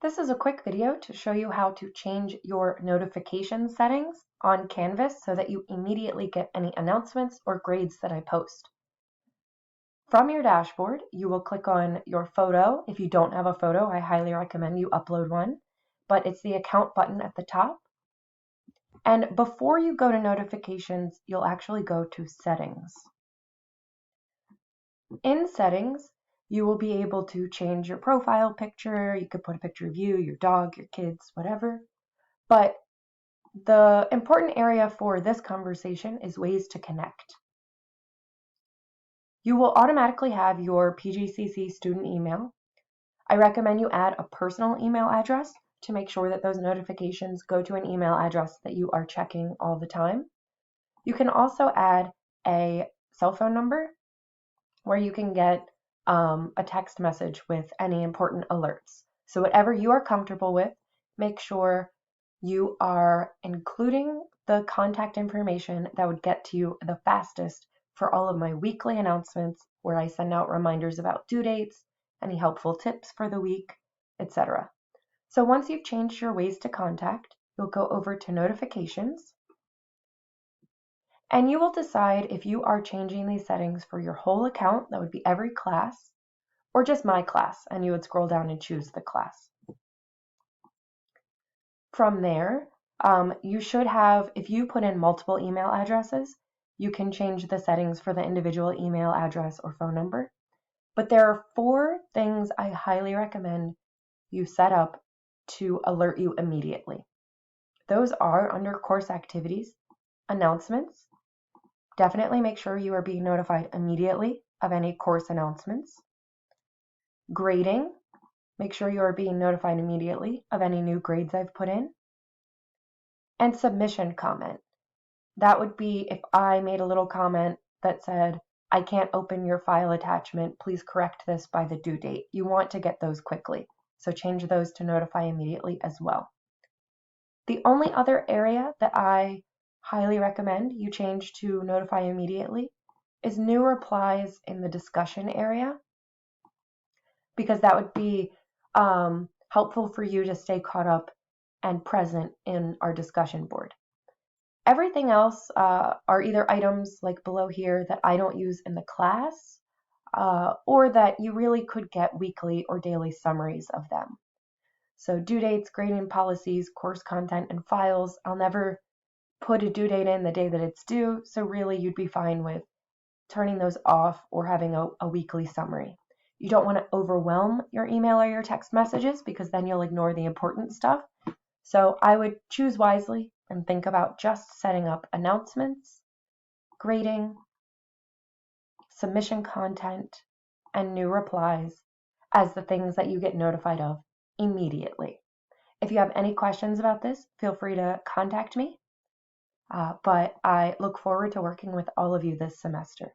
This is a quick video to show you how to change your notification settings on Canvas so that you immediately get any announcements or grades that I post. From your dashboard, you will click on your photo. If you don't have a photo, I highly recommend you upload one, but it's the account button at the top. And before you go to notifications, you'll actually go to settings. In settings, you will be able to change your profile picture. You could put a picture of you, your dog, your kids, whatever. But the important area for this conversation is ways to connect. You will automatically have your PGCC student email. I recommend you add a personal email address to make sure that those notifications go to an email address that you are checking all the time. You can also add a cell phone number where you can get a text message with any important alerts. So whatever you are comfortable with, make sure you are including the contact information that would get to you the fastest for all of my weekly announcements where I send out reminders about due dates, any helpful tips for the week, etc. So once you've changed your ways to contact, you'll go over to notifications and you will decide if you are changing these settings for your whole account, that would be every class, or just my class, and you would scroll down and choose the class. From there, you should have, if you put in multiple email addresses, you can change the settings for the individual email address or phone number. But there are 4 things I highly recommend you set up to alert you immediately. Those are under course activities, announcements. Definitely make sure you are being notified immediately of any course announcements. Grading. Make sure you are being notified immediately of any new grades I've put in. And submission comment. That would be if I made a little comment that said, I can't open your file attachment, please correct this by the due date. You want to get those quickly, so change those to notify immediately as well. The only other area that I highly recommend you change to notify immediately is new replies in the discussion area, because that would be helpful for you to stay caught up and present in our discussion board. Everything else are either items like below here that I don't use in the class or that you really could get weekly or daily summaries of them. So due dates, grading policies, course content, and files. I'll never put a due date in the day that it's due, so really you'd be fine with turning those off or having a weekly summary. You don't want to overwhelm your email or your text messages because then you'll ignore the important stuff. So I would choose wisely and think about just setting up announcements, grading, submission content, and new replies as the things that you get notified of immediately. If you have any questions about this, feel free to contact me. But I look forward to working with all of you this semester.